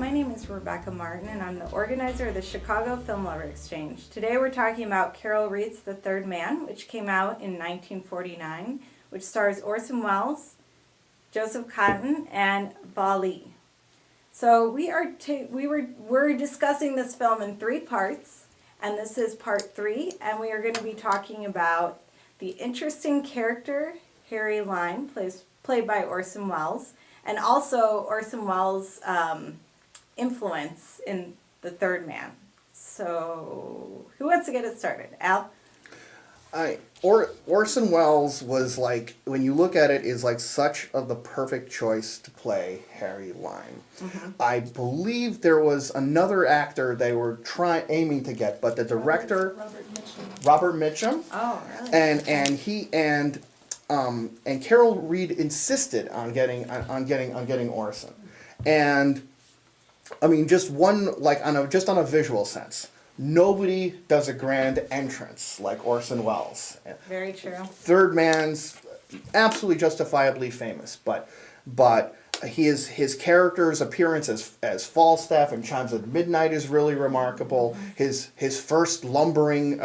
my name is Rebecca Martin, and I'm the organizer of the Chicago Film Lover Exchange. Today we're talking about Carol Reed's The Third Man, which came out in 1949, which stars Orson Welles, Joseph Cotten, and Vali. So we're discussing this film in 3 parts, and this is part 3, and we are going to be talking about the interesting character Harry Lime, played by Orson Welles, and also Orson Welles' influence in The Third Man. So, who wants to get us started? Al? Orson Welles was like, when you look at it, is like such the perfect choice to play Harry Lime. Mm-hmm. I believe there was another actor they were aiming to get, but the director, Robert Mitchum. Oh, really? And Carol Reed insisted on getting Orson, and I mean just on a visual sense. Nobody does a grand entrance like Orson Welles. Very true. Third Man's absolutely justifiably famous, but his character's appearance as Falstaff and Chimes at Midnight is really remarkable. Mm-hmm. His first lumbering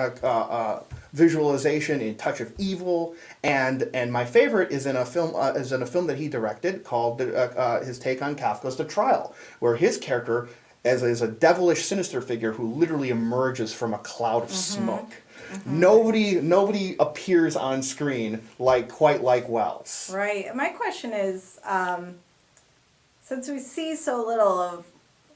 visualization in Touch of Evil, and my favorite is in a film that he directed called his take on Kafka's The Trial, where his character is a devilish, sinister figure who literally emerges from a cloud of smoke. Mm-hmm. Nobody appears on screen quite like Welles. Right. My question is, since we see so little of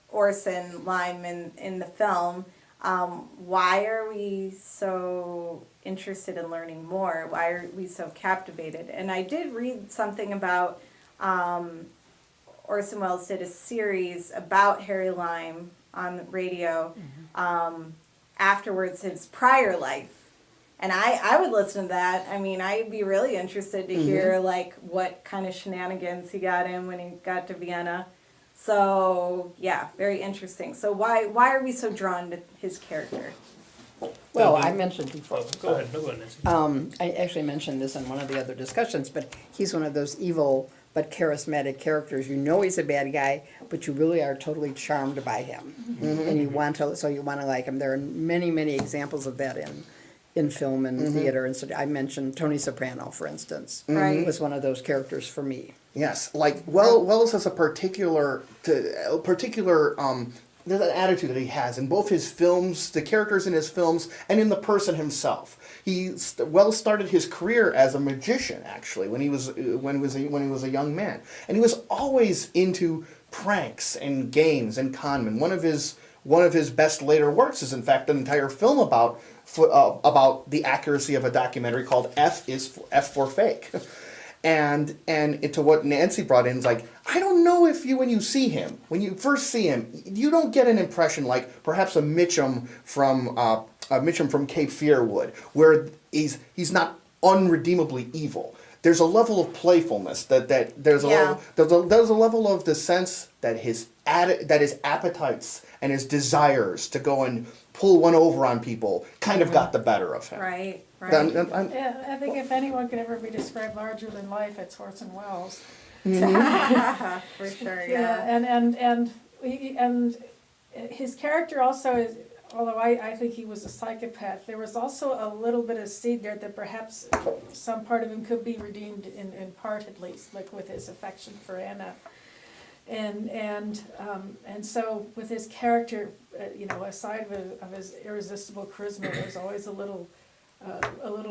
Orson Lime in the film, why are we so interested in learning more? Why are we so captivated? And I did read something about Orson Welles did a series about Harry Lime on the radio afterwards, his prior life. And I would listen to that. I mean, I'd be really interested to hear what kind of shenanigans he got in when he got to Vienna. So, yeah, very interesting. So why are we so drawn to his character? Well, I mentioned before. Go ahead, Nancy. I actually mentioned this in one of the other discussions, but he's one of those evil but charismatic characters. You know he's a bad guy, but you really are totally charmed by him, and you want to like him. There are many, many examples of that in film and theater. And so I mentioned Tony Soprano, for instance, was one of those characters for me. Yes, Welles has a particular there's an attitude that he has in both his films, the characters in his films, and in the person himself. Welles started his career as a magician, actually, when he was a young man, and he was always into pranks and games and con men. One of his best later works is, in fact, an entire film about the accuracy of a documentary called F for Fake. And to what Nancy brought in is I don't know if when you first see him, you don't get an impression like perhaps a Mitchum from Cape Fear would, where he's not unredeemably evil. There's a level of playfulness there's a level of the sense that his appetites and his desires to go and pull one over on people kind of got the better of him. Right. Yeah, I think if anyone could ever be described larger than life, it's Orson Welles. For sure, yeah. And his character also is, although I think he was a psychopath, there was also a little bit of seed there that perhaps some part of him could be redeemed in part at least, like with his affection for Anna. And so with his character, aside of his irresistible charisma, there's always a little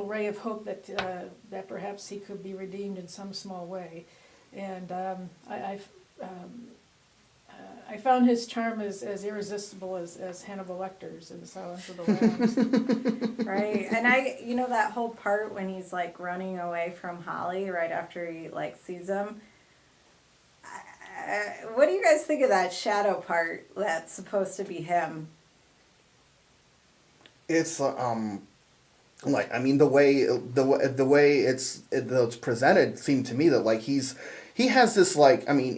ray of hope that perhaps he could be redeemed in some small way. And I found his charm as irresistible as Hannibal Lecter's in Silence of the Lambs. Right. And that whole part when he's running away from Holly right after he sees him. What do you guys think of that shadow part that's supposed to be him? It's the way it's presented seemed to me that he has this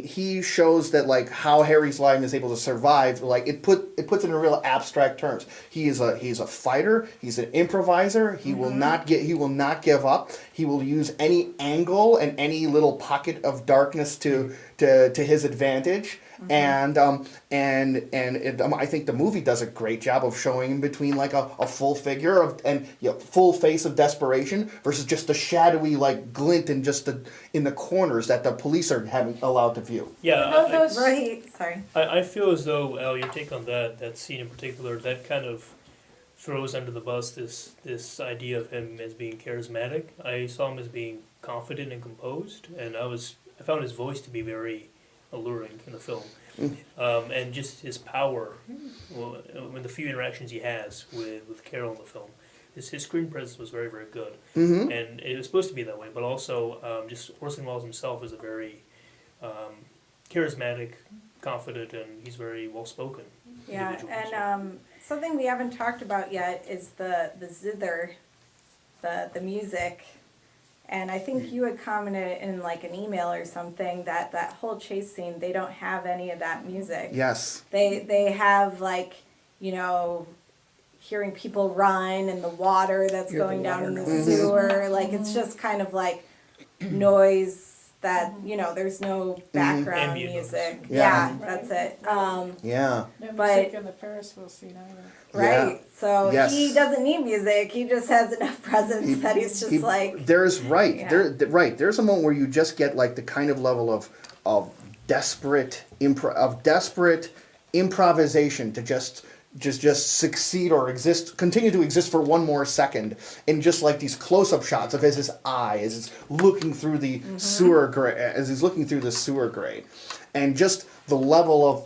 he shows that how Harry's life is able to survive. It puts it in real abstract terms. He's a fighter. He's an improviser. He will not give up. He will use any angle and any little pocket of darkness to his advantage. I think the movie does a great job of showing him between like a full figure and full face of desperation versus just the shadowy like glint in in the corners that the police are having allowed to view. Yeah, Those- Right, sorry. I feel as though, Al, your take on that scene in particular, that kind of throws under the bus this idea of him as being charismatic. I saw him as being confident and composed, and I found his voice to be very alluring in the film. And just his power, well, in the few interactions he has with Carol in the film, his screen presence was very, very good. And it was supposed to be that way, but also just Orson Welles himself is a very charismatic, confident, and he's very well-spoken Yeah, individual. and something we haven't talked about yet is the zither, the music. And I think you had commented in like an email or something that whole chase scene, they don't have any of that music. Yes. They have like, hearing people run and the water that's Hear the going down water in the noise. sewer. Like it's just kind of like noise that, there's no background Ambient noise. music. Yeah. Yeah, that's it. Yeah. No But- music in the Ferris wheel scene either. Right. So Yes. he doesn't need music. He just has enough presence that he's just There's Yeah. There's a moment where you just get like the kind of level of desperate improvisation to just succeed or continue to exist for one more second in just like these close-up shots of his eye as he's looking through the sewer grate, and just the level of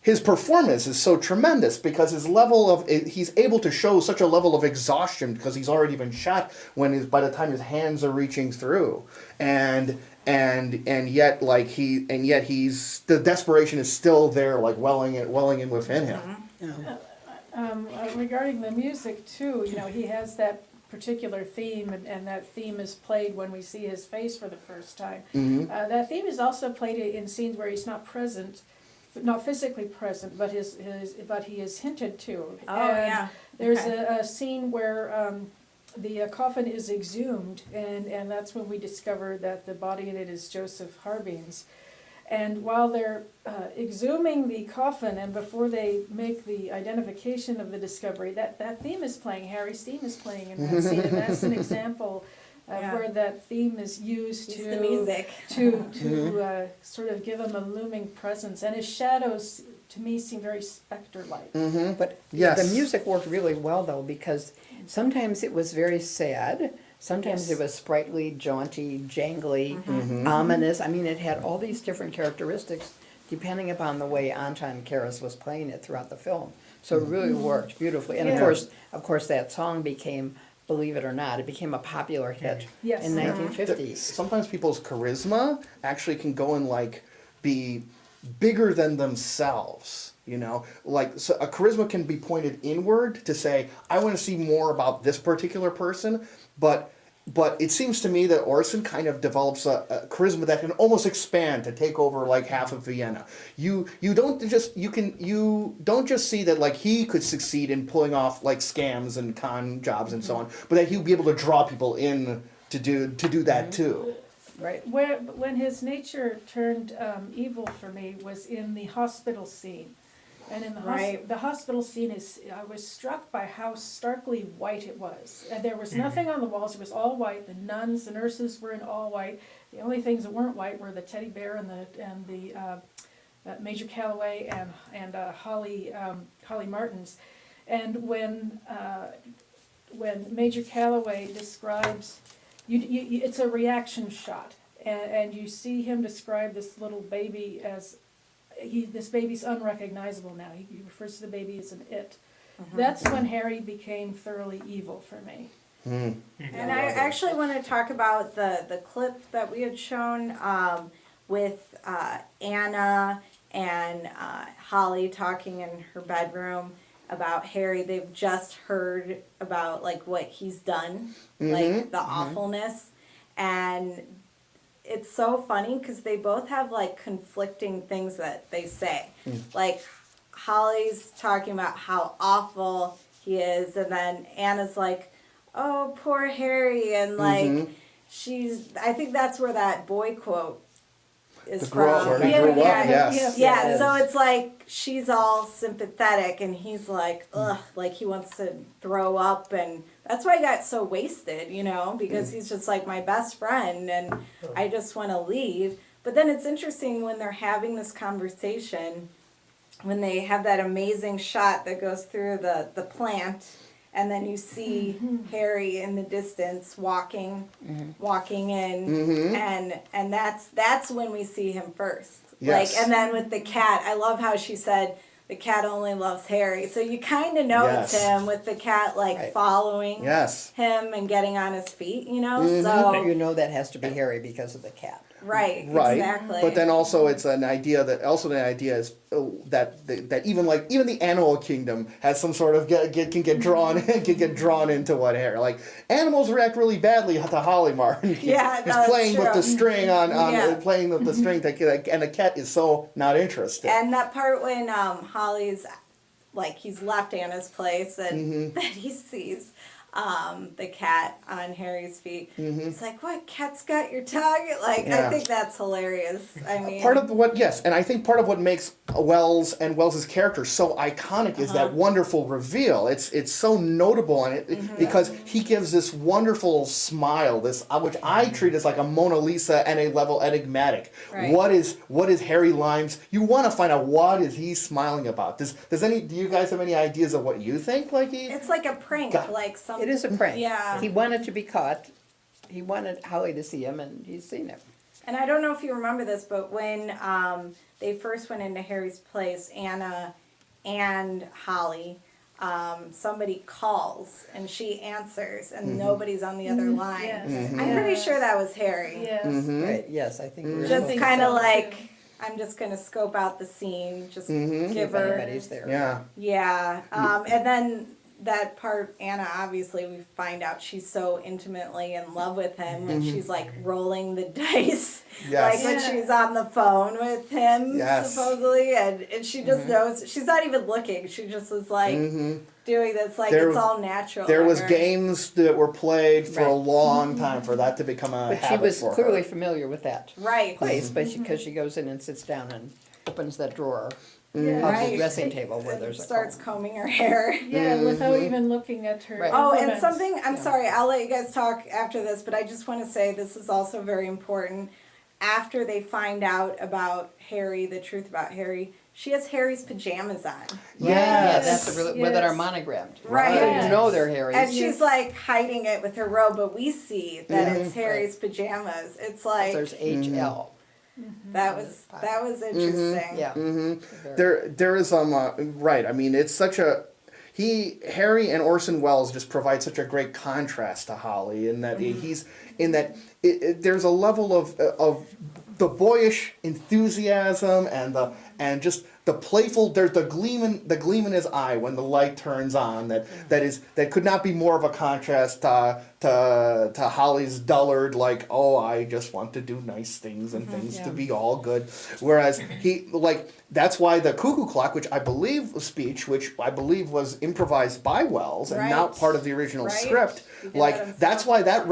his performance is so tremendous because he's able to show such a level of exhaustion because he's already been shot by the time his hands are reaching through, and yet the desperation is still there, like welling in within him. Regarding the music too, he has that particular theme, and that theme is played when we see his face for the first time. That theme is also played in scenes where he's not present, not physically present, but he is hinted to. Oh, And yeah. There's Okay. a scene where the coffin is exhumed, and that's when we discover that the body in it is Joseph Harbin's. And while they're exhuming the coffin, and before they make the identification of the discovery, that theme is playing. Harry's theme is playing in that scene, and that's an example of Yeah. where that theme is used Use to the music. to sort of give him a looming presence. And his shadows, to me, seem very spectre-like. But Yes. the music worked really well, though, because sometimes it was very sad. Sometimes Yes. it was sprightly, jaunty, jangly, ominous. I mean, it had all these different characteristics depending upon the way Anton Karas was playing it throughout the film. So it really worked beautifully. And Yeah. of course, that song became, believe it or not, it became a popular hit Yes. in Mhm. 1950s. Sometimes people's charisma actually can go and like be bigger than themselves. Like so a charisma can be pointed inward to say, I want to see more about this particular person, but it seems to me that Orson kind of develops a charisma that can almost expand to take over like half of Vienna. You don't just see that like he could succeed in pulling off like scams and con jobs and so on, but that he'll be able to draw people in to do that too. Right. When his nature turned evil for me was in the hospital scene. And in Right. the hospital scene I was struck by how starkly white it was. And there was nothing on the walls, it was all white. The nuns, the nurses were in all white. The only things that weren't white were the teddy bear and the Major Calloway and Holly Martins. And when Major Calloway describes, it's a reaction shot, and you see him describe this little baby as this baby's unrecognizable now. He refers to the baby as an it. That's when Harry became thoroughly evil for me. And I actually want to talk about the clip that we had shown with Anna and Holly talking in her bedroom about Harry. They've just heard about like what he's done, like the awfulness, and it's so funny because they both have like conflicting things that they say. Like Holly's talking about how awful he is, and then Anna's like, oh, poor Harry, and like I think that's where that boy quote is To grow up from. where he Yeah, grew up, yeah, yes. yeah. Yeah, so it's like she's all sympathetic and he's like, ugh, like he wants to throw up, and that's why he got so wasted, you know, because he's just like my best friend and I just want to leave. But then it's interesting when they're having this conversation, when they have that amazing shot that goes through the plant, and then you see Harry in the distance walking in, and that's when we see him first. Yes. Like, and then with the cat, I love how she said the cat only loves Harry. So you kind of know it's Yes. him with the cat like Right. following Yes. him and getting on his feet, you know. But you So know that has to be Harry because of the cat. right, Right. exactly. But then also it's an idea that the idea is that even the animal kingdom has some sort of can get drawn into what hair. Like animals react really badly to Holly Martin. Yeah, He's no, that's playing with true. the string on Yeah. playing with the string and the cat is so not interested. And that part when Holly's like he's left Anna's place and then he sees the cat on Harry's feet. He's like, "What? Cat's got your tongue?" Like, Yeah. I think that's hilarious. I mean, Part of and I think part of what makes Wells and Wells's character so iconic is that wonderful reveal. It's so notable and because he gives this wonderful smile, this which I treat as like a Mona Lisa and a level enigmatic. Right. What is Harry Limes? You want to find out what is he smiling about? Do you guys have any ideas of what you think? Like it's like a prank, God. like some. It is a prank. Yeah. He wanted to be caught. He wanted Holly to see him, and he's seen him. And I don't know if you remember this, but when they first went into Harry's place, Anna and Holly, somebody calls and she answers, and nobody's on the other line. Yes. I'm pretty sure that was Harry. Yes. Right? Yes, I think we're Just think kind of so, like, too. I'm just going to scope out the scene, just if give her. anybody's there. Yeah. Yeah. And then that part, Anna, obviously, we find out she's so intimately in love with him when she's like rolling the dice. Yes. Like when Yeah. she's on the phone with him, Yes. supposedly. And she just knows, she's not even looking. She just was like doing this, like There- it's all natural. There to was her. games that were played for a Right. long time for that to become a But she habit was for clearly her. familiar with that Right. place, but because she goes in and sits down and opens that drawer Yeah. of Right. the dressing table where And there's a starts comb. combing her hair. Yeah, without even looking at her. Right. Oh, and implements. something, I'm Yeah. sorry, I'll let you guys talk after this, but I just want to say this is also very important. After they find out about Harry, the truth about Harry, she has Harry's pajamas on. Yeah, Yes. that's the where that are Yes. monogrammed. Right. So Yes. you know they're Harry's. And she's like hiding it with her robe, but we see that it's Harry's pajamas. It's like There's HL. that was interesting. Yeah. There is right. I mean, it's such a Harry and Orson Welles just provide such a great contrast to Holly in that there's a level of the boyish enthusiasm and just the playful. There's the gleam in his eye when the light turns on. That could not be more of a contrast to Holly's dullard, like, oh, I just want to do nice things and things to be all good. Whereas that's why the cuckoo clock, which I believe was improvised by Wells and not Right. part of the original Right. script. He did that himself. That's why that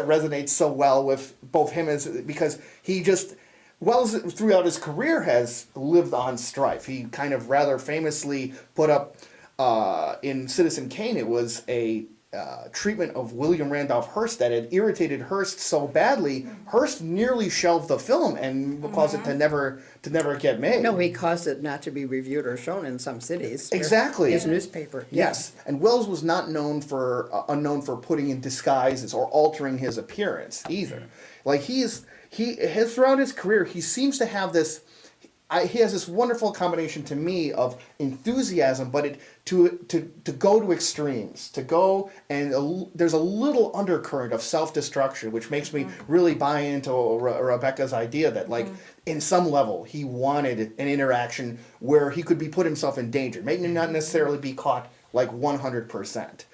resonates so well with both him because he just Wells throughout his career has lived on strife. He kind of rather famously put up in Citizen Kane. It was a treatment of William Randolph Hearst that had irritated Hearst so badly, Hearst nearly shelved the film and caused it to never get made. No, he caused it not to be reviewed or shown in some cities. Exactly. His newspaper. Yes, and Wells was not unknown for putting in disguises or altering his appearance either. Like he has throughout his career, he seems to have this. He has this wonderful combination to me of enthusiasm, but to go to extremes, to go and there's a little undercurrent of self-destruction, which makes me really buy into Rebecca's idea that in some level he wanted an interaction where he could put himself in danger, maybe not necessarily be caught 100%.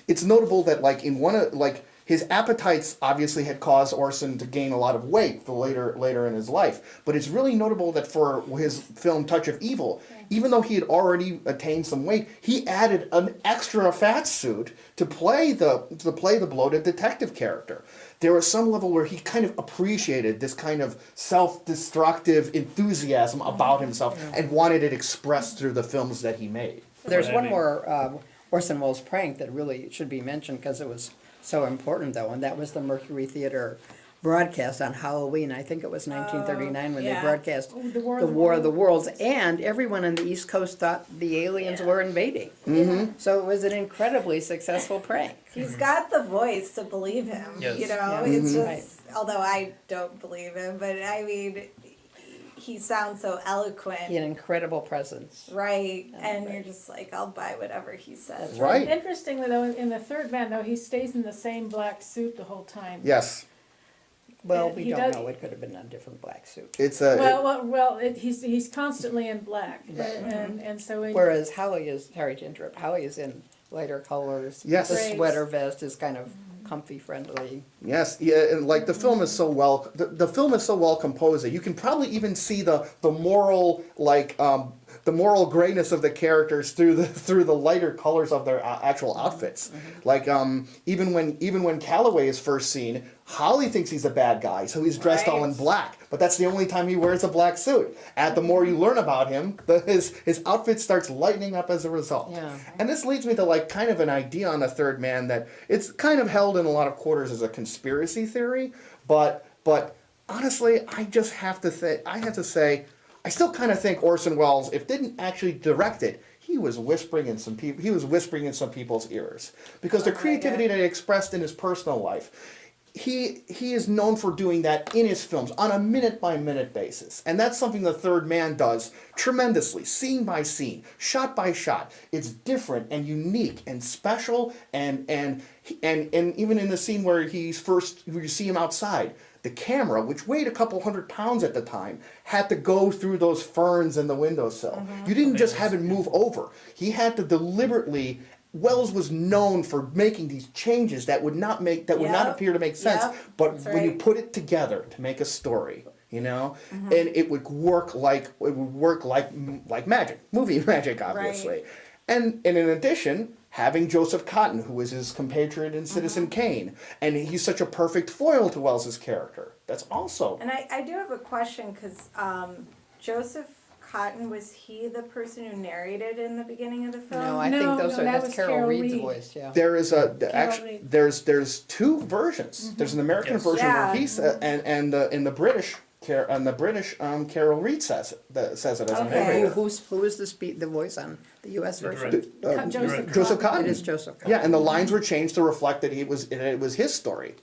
It's notable that his appetites obviously had caused Orson to gain a lot of weight later in his life. But it's really notable that for his film Touch of Evil, even though he had already attained some weight, he added an extra fat suit to play the bloated detective character. there was some level where he kind of appreciated this kind of self-destructive enthusiasm about himself and wanted it expressed through the films that he made. There's What I one mean. more Orson Welles prank that really should be mentioned because it was so important, though, and that was the Mercury Theater broadcast on Halloween. I think it was 1939 when they yeah. broadcast Oh, the War the of the War of the Worlds. Worlds, and everyone on the East Coast thought the aliens Yeah. were invading. So it was an incredibly successful prank. He's got the voice to believe him. Yes. You know, Yeah. it's just, Right. although I don't believe him, but I mean, he sounds so eloquent. He had an incredible presence. Right, and right. you're just like, I'll buy whatever he says. Right. Interestingly, though, in the third man, though, he stays in the same black suit the whole time. Yes, Well, Yeah, we he don't does- know. It could have been a different black suit. it's a. He's constantly in black, and so in, Whereas Howie is, sorry to interrupt, Howie is in lighter colors. Yes. The Great. sweater vest is kind of comfy, friendly. Yes, yeah, and like the film is so well, the film is so well composed that you can probably even see the moral the moral grayness of the characters through the lighter colors of their actual outfits. Like even when Calloway is first seen, Holly thinks he's a bad guy, so he's dressed all in Right. black. But that's the only time he wears a black suit. And the more you learn about him, his outfit starts lightening up as a result. Yeah. And this leads me to like kind of an idea on the third man that it's kind of held in a lot of quarters as a conspiracy theory, but honestly, I have to say, I still kind of think Orson Welles, if didn't actually direct it, he was whispering in some people's ears because the creativity that he expressed in his personal life. He is known for doing that in his films on a minute-by-minute basis. And that's something the third man does tremendously, scene by scene, shot by shot. It's different and unique and special and even in the scene where where you see him outside, the camera, which weighed a couple 100 pounds at the time, had to go through those ferns in the windowsill. You didn't just have it move over. He had to deliberately. Wells was known for making these changes that would not Yep. appear to make sense, Yep. but That's when you right. put it together to make a story, and it would work like magic, movie magic, obviously. Right. And in addition, having Joseph Cotton, who was his compatriot in Citizen Kane, and he's such a perfect foil to Wells's character. That's also And I do have a question because Joseph Cotton, was he the person who narrated in the beginning of the film? No, I No, think no, that that's was Carol Carol Reed's Reed. voice, yeah. there is Reed. there's two versions. There's an American Yes. version Yeah. where he and in the British Carol Reed says it as an Okay. narrator. Who is the voice on the U.S. The version? director. Joseph Cotton. It is Joseph Cotton. Yeah, and the lines were changed to reflect that it was his story.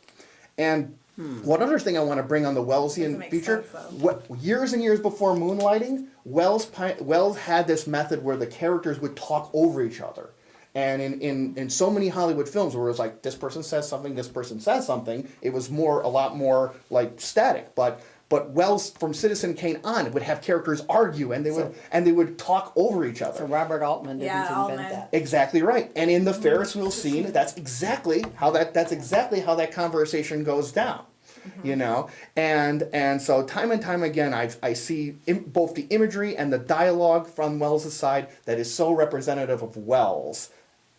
And one other thing I want to bring on the Doesn't Wellesian make feature, sense, though. what years and years before Moonlighting, Wells had this method where the characters would talk over each other. And in so many Hollywood films where it was like this person says something, this person says something, it was a lot more like static. But Wells from Citizen Kane on would have characters argue and they would talk over each other. So Robert Altman didn't Yeah, invent Altman. that. Exactly right. And in the Ferris wheel scene, that's exactly how that conversation goes down. And so time and time again, I see both the imagery and the dialogue from Wells's side that is so representative of Wells,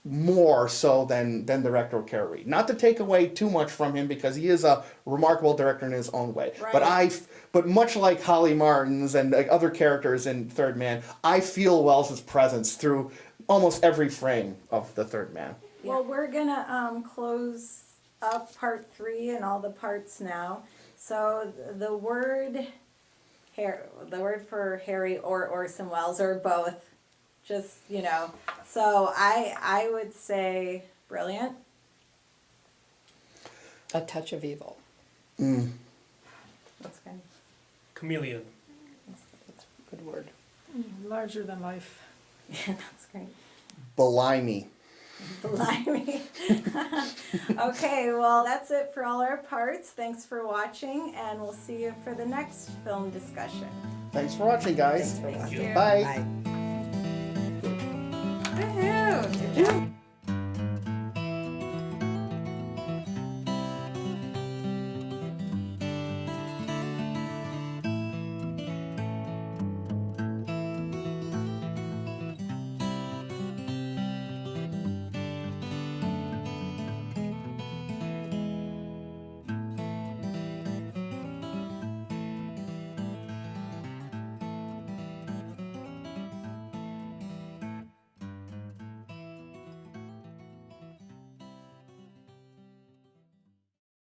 more so than director Carol Reed. Not to take away too much from him because he is a remarkable director in his own way. Right. But much like Holly Martin's and other characters in Third Man, I feel Wells's presence through almost every frame of the Third Man. Well, we're gonna close up part 3 and all the parts now. So the word for Harry or Orson Welles or both, just So I would say brilliant. A touch of evil. That's good. Chameleon. That's a good word. larger than life. Yeah, that's great. Blimey. Blimey. Okay, well, that's it for all our parts. Thanks for watching, and we'll see you for the next film discussion. Thanks for watching, guys. Thanks for watching. you. Bye. Bye. Woohoo! Good job.